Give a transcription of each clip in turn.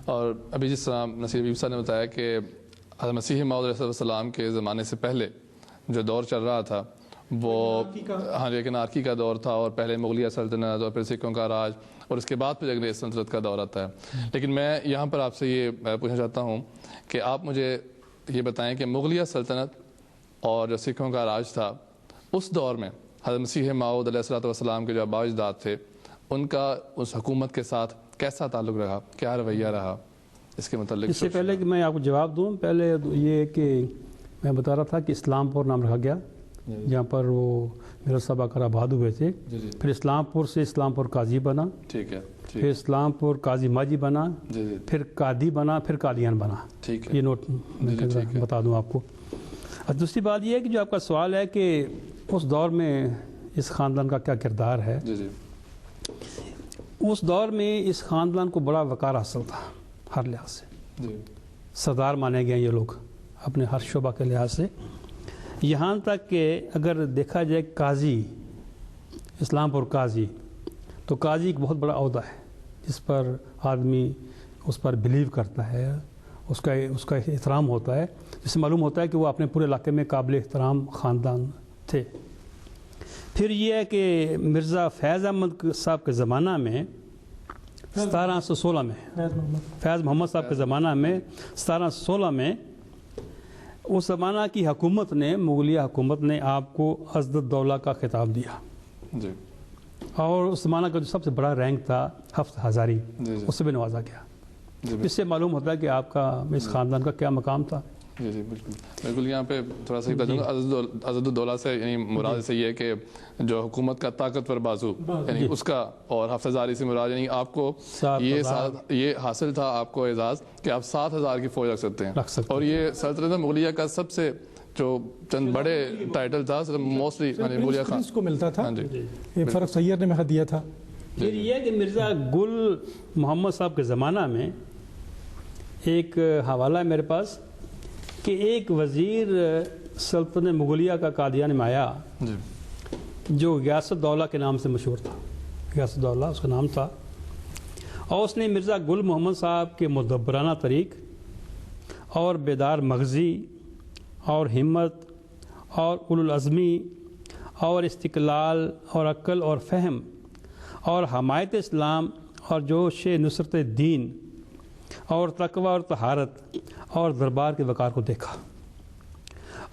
اور ابھی جس طرح نصیر حبیب صاحب نے بتایا کہ حضرت مسیح موعود علیہ السلام کے زمانے سے پہلے جو دور چل رہا تھا وہ لیکن آرکی کا دور تھا، اور پہلے مغلیہ سلطنت اور پھر سکھوں کا راج، اور اس کے بعد پھر انگریز سلطنت کا دور آتا ہے. لیکن میں یہاں پر آپ سے یہ پوچھنا چاہتا ہوں کہ آپ مجھے یہ بتائیں کہ مغلیہ سلطنت اور جو سکھوں کا راج تھا اس دور میں حضرت مسیح موعود علیہ السلام کے جو آباء اجداد تھے ان کا اس حکومت کے ساتھ کیسا تعلق رہا، کیا رویہ رہا، اس کے متعلق؟ اس سے پہلے کہ میں آپ کو جواب دوں، پہلے یہ کہ میں بتا رہا تھا کہ اسلام پور نام رکھا گیا جہاں پر وہ میرا صاحب آکر آباد ہوئے تھے. پھر اسلام پور سے اسلام پور قاضی بنا، ٹھیک ہے، پھر اسلام پور قاضی ماجی بنا، پھر قادی بنا، پھر قادیان بنا. یہ نوٹ میں بتا دوں آپ کو. اور دوسری بات یہ ہے کہ جو آپ کا سوال ہے کہ اس دور میں اس خاندان کا کیا کردار ہے. اس دور میں اس خاندان کو بڑا وقار حاصل تھا ہر لحاظ سے. سردار مانے گئے یہ لوگ اپنے ہر شعبہ کے لحاظ سے. یہاں تک کہ اگر دیکھا جائے قاضی، اسلام پور قاضی، تو قاضی ایک بہت بڑا عہدہ ہے جس پر آدمی اس پر بلیو کرتا ہے، اس کا احترام ہوتا ہے، جس سے معلوم ہوتا ہے کہ وہ اپنے پورے علاقے میں قابل احترام خاندان تھے. پھر یہ ہے کہ مرزا فیض احمد صاحب کے زمانہ میں 1716 میں، فیض محمد صاحب کے زمانہ میں 1716 میں اس زمانہ کی حکومت نے، مغلیہ حکومت نے آپ کو عزت الدولہ کا خطاب دیا. اور اس زمانہ کا جو سب سے بڑا رینک تھا 7,000، اس سے بھی نوازا گیا. اس سے معلوم ہوتا ہے کہ آپ کا اس خاندان کا کیا مقام تھا. جی بالکل. یہاں پہ تھوڑا سا عزت الدولہ سے یعنی مراد سے یہ ہے کہ جو حکومت کا طاقتور بازو یعنی اس کا، اور 7,000 سے مراد یعنی آپ کو یہ حاصل تھا آپ کو اعزاز کہ آپ 7,000 کی فوج رکھ سکتے ہیں. اور یہ سلطنت مغلیہ کا سب سے جو چند بڑے ٹائٹل تھا موسٹلی مغلیہ خان کو ملتا تھا. یہ فرق سید نے میں دیا تھا. پھر یہ کہ مرزا گل محمد صاحب کے زمانہ میں ایک حوالہ ہے میرے پاس کہ ایک وزیر سلطنت مغلیہ کا قادیان میں آیا جو غیاث الدولہ کے نام سے مشہور تھا. غیاث الدولہ اس کا نام تھا. اور اس نے مرزا گل محمد صاحب کے مدبرانہ طریق اور بیدار مغزی اور ہمت اور اولوالعزمی اور استقلال اور عقل اور فہم اور حمایت اسلام اور جوش نصرت دین اور تقوی اور طہارت اور دربار کے وقار کو دیکھا،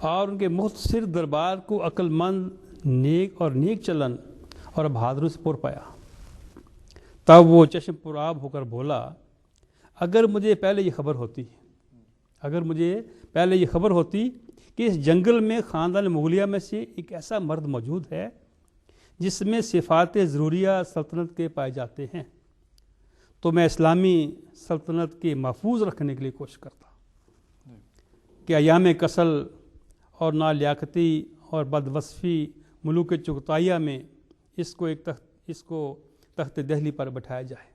اور ان کے مختصر دربار کو عقل مند، نیک اور نیک چلن اور بہادری سے پر پایا. تب وہ چشم پرآب ہو کر بولا، اگر مجھے پہلے یہ خبر ہوتی کہ اس جنگل میں خاندان مغلیہ میں سے ایک ایسا مرد موجود ہے جس میں صفات ضروریہ سلطنت کے پائے جاتے ہیں، تو میں اسلامی سلطنت کے محفوظ رکھنے کے لیے کوشش کرتا کہ ایام کسل اور نالیاقتی اور بدوصفی ملوک چغتائیہ میں اس کو تخت دہلی پر بٹھایا جائے.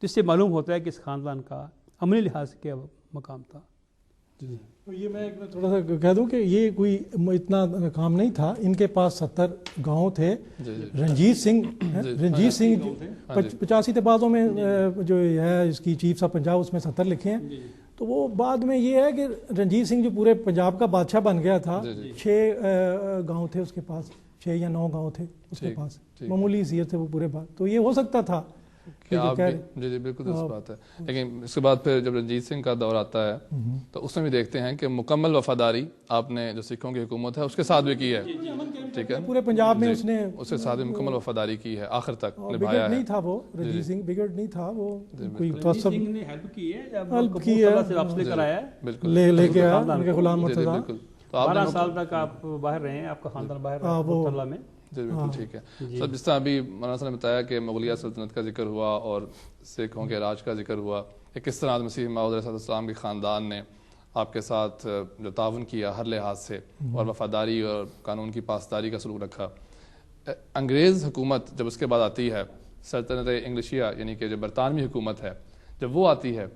تو اس سے معلوم ہوتا ہے کہ اس خاندان کا عملی لحاظ سے کیا مقام تھا. یہ میں تھوڑا سا کہہ دوں کہ یہ کوئی اتنا کام نہیں تھا. ان کے پاس 70 گاؤں تھے. رنجیت سنگھ 85 بعضوں میں جو ہے اس کی چیف آف پنجاب اس میں 70 لکھے ہیں. تو وہ بعد میں یہ ہے کہ رنجیت سنگھ جو پورے پنجاب کا بادشاہ بن گیا تھا، 6 گاؤں تھے اس کے پاس، 6 یا 9 گاؤں تھے اس کے پاس. معمولی حیثیت تھے وہ پورے بات. تو یہ ہو سکتا تھا کہ آپ جی بالکل درست بات ہے. لیکن اس کے بعد پھر جب رنجیت سنگھ کا دور آتا ہے تو اس میں بھی دیکھتے ہیں کہ مکمل وفاداری آپ نے جو سکھوں کی حکومت ہے اس کے ساتھ بھی کی ہے. ٹھیک ہے، پورے پنجاب میں اس نے اس کے ساتھ بھی مکمل وفاداری کی ہے، آخر تک نبھایا ہے. نہیں تھا وہ رنجیت سنگھ بگڑ نہیں تھا، وہ کوئی تعصب نے ہیلپ کی ہے سے واپس لے کر آیا ہے، بالکل لے کے آیا ان کے غلام مرتضیٰ. 12 سال تک آپ باہر رہے ہیں، آپ کا خاندان باہر رہا مرتضیٰ میں. جی بالکل ٹھیک ہے. سب جس طرح ابھی مولانا صاحب نے بتایا کہ مغلیہ سلطنت کا ذکر ہوا اور سکھوں کے راج کا ذکر ہوا، کہ کس طرح مسیح موعود علیہ السلام کے خاندان نے آپ کے ساتھ جو تعاون کیا ہر لحاظ سے اور وفاداری اور قانون کی پاسداری کا سلوک رکھا. انگریز حکومت جب اس کے بعد آتی ہے، سلطنت انگلشیہ یعنی کہ جو برطانوی حکومت ہے، جب وہ آتی ہے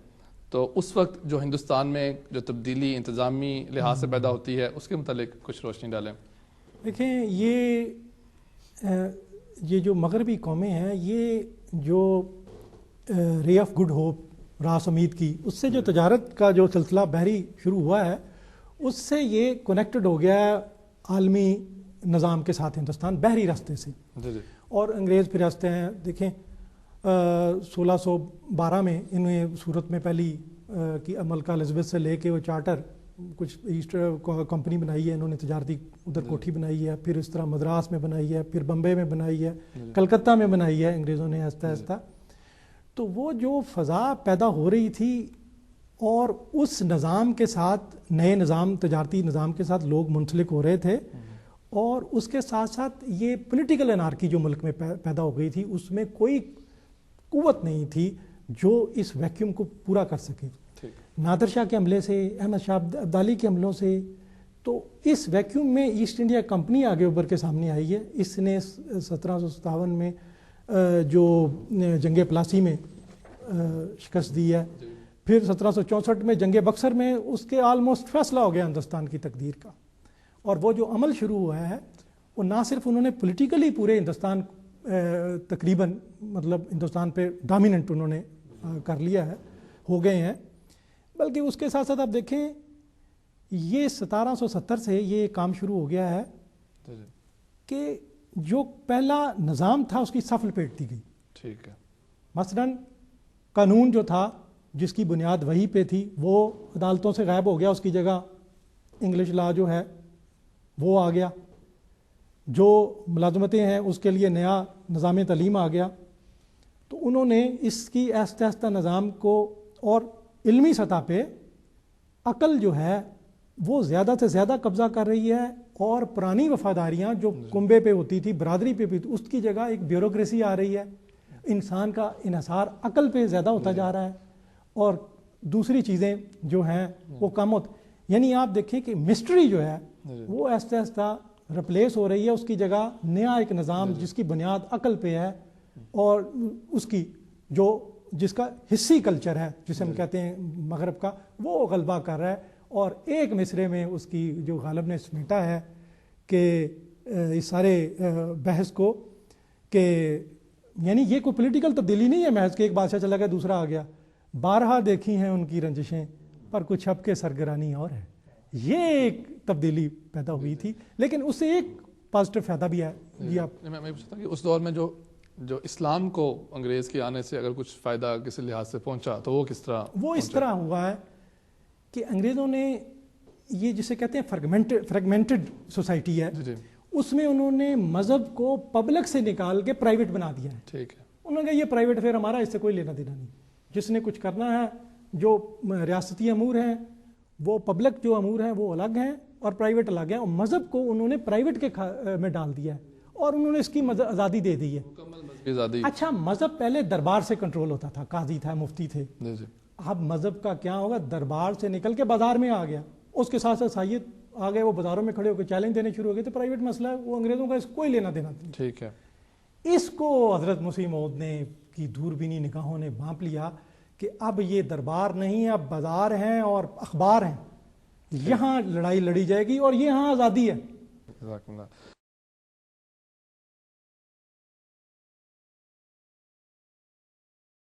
تو اس وقت جو ہندوستان میں جو تبدیلی انتظامی لحاظ سے پیدا ہوتی ہے اس کے متعلق کچھ روشنی ڈالیں. دیکھیں یہ جو مغربی قومیں ہیں، یہ جو رے آف گڈ ہوپ راس امید کی، اس سے جو تجارت کا جو سلسلہ بحری شروع ہوا ہے اس سے یہ کنیکٹڈ ہو گیا ہے عالمی نظام کے ساتھ ہندوستان بحری راستے سے. اور انگریز پھر راستے ہیں دیکھیں 1612 میں انہیں صورت میں پہلی کی ملکہ الزبتھ سے لے کے وہ چارٹر کچھ ایسٹ کمپنی بنائی ہے انہوں نے، تجارتی ادھر کوٹھی بنائی ہے، پھر اس طرح مدراس میں بنائی ہے، پھر بمبے میں بنائی ہے، کلکتہ میں بنائی ہے انگریزوں نے آہستہ آہستہ. تو وہ جو فضا پیدا ہو رہی تھی اور اس نظام کے ساتھ نئے نظام تجارتی نظام کے ساتھ لوگ منسلک ہو رہے تھے، اور اس کے ساتھ ساتھ یہ پولیٹیکل انارکی جو ملک میں پیدا ہو گئی تھی اس میں کوئی قوت نہیں تھی جو اس ویکیوم کو پورا کر سکے. نادر شاہ کے حملے سے، احمد شاہ ابدالی کے حملوں سے، تو اس ویکیوم میں ایسٹ انڈیا کمپنی آگے ابھر کے سامنے آئی ہے. اس نے 1757 میں جو جنگ پلاسی میں شکست دی ہے، پھر 1764 میں جنگ بکسر میں اس کے آلموسٹ فیصلہ ہو گیا ہندوستان کی تقدیر کا. اور وہ جو عمل شروع ہوا ہے وہ نہ صرف انہوں نے پولیٹیکلی پورے ہندوستان تقریباً مطلب ہندوستان پہ ڈومیننٹ انہوں نے کر لیا ہے، ہو گئے ہیں، بلکہ اس کے ساتھ ساتھ آپ دیکھیں یہ 1770 سے یہ کام شروع ہو گیا ہے کہ جو پہلا نظام تھا اس کی صف لپیٹ دی گئی. ٹھیک ہے. مثلاً قانون جو تھا جس کی بنیاد وہی پہ تھی وہ عدالتوں سے غائب ہو گیا، اس کی جگہ انگلش لا جو ہے وہ آ گیا. جو ملازمتیں ہیں اس کے لیے نیا نظام تعلیم آ گیا. تو انہوں نے اس کی آہستہ آہستہ نظام کو، اور علمی سطح پہ عقل جو ہے وہ زیادہ سے زیادہ قبضہ کر رہی ہے، اور پرانی وفاداریاں جو کنبے پہ ہوتی تھی، برادری پہ بھی، اس کی جگہ ایک بیوروکریسی آ رہی ہے. انسان کا انحصار عقل پہ زیادہ ہوتا جا رہا ہے اور دوسری چیزیں جو ہیں وہ کم یعنی آپ دیکھیں کہ مسٹری جو ہے وہ آہستہ آہستہ ریپلیس ہو رہی ہے، اس کی جگہ نیا ایک نظام جس کی بنیاد عقل پہ ہے اور اس کی جس کا حصی کلچر ہے جسے ہم کہتے ہیں مغرب کا، وہ غلبہ کر رہا ہے. اور ایک مصرے میں اس کی جو غالب نے سمیٹا ہے کہ اس سارے بحث کو کہ یعنی یہ کوئی پولیٹیکل تبدیلی نہیں ہے محض کہ ایک بادشاہ چلا گیا دوسرا آ گیا. بارہا دیکھی ہیں ان کی رنجشیں پر کچھ اب کے سرگرانی اور ہے. یہ ایک تبدیلی پیدا ہوئی تھی، لیکن اس سے ایک پازیٹیو فائدہ بھی ہے. میں پوچھتا کہ اس دور میں جو اسلام کو انگریز کے آنے سے اگر کچھ فائدہ کسی لحاظ سے پہنچا تو وہ کس طرح؟ وہ اس طرح ہوا ہے کہ انگریزوں نے یہ جسے کہتے ہیں فریگمنٹڈ سوسائٹی ہے، اس میں انہوں نے مذہب کو پبلک سے نکال کے پرائیویٹ بنا دیا ہے. ٹھیک ہے. انہوں نے کہا یہ پرائیویٹ افیئر ہمارا، اس سے کوئی لینا دینا نہیں. جس نے کچھ کرنا ہے، جو ریاستی امور ہیں وہ پبلک جو امور ہیں وہ الگ ہیں اور پرائیویٹ الگ ہیں. اور مذہب کو انہوں نے پرائیویٹ کے میں ڈال دیا ہے اور انہوں نے اس کی آزادی دے دی ہے. اچھا، مذہب پہلے دربار سے کنٹرول ہوتا تھا، قاضی تھا، مفتی تھے. اب مذہب کا کیا ہوگا؟ دربار سے نکل کے بازار میں آ گیا، اس کے ساتھ ساتھ عیسائیت آ گئے، وہ بازاروں میں کھڑے ہو کے چیلنج دینے شروع ہو گئے. تو پرائیویٹ مسئلہ ہے، وہ انگریزوں کا اس کوئی لینا دینا نہیں. ٹھیک ہے. اس کو حضرت مسیح موعود نے کی دوربینی نگاہوں نے بھانپ لیا کہ اب یہ دربار نہیں ہے، اب بازار ہیں اور اخبار ہیں. یہاں لڑائی لڑی جائے گی اور یہاں آزادی ہے.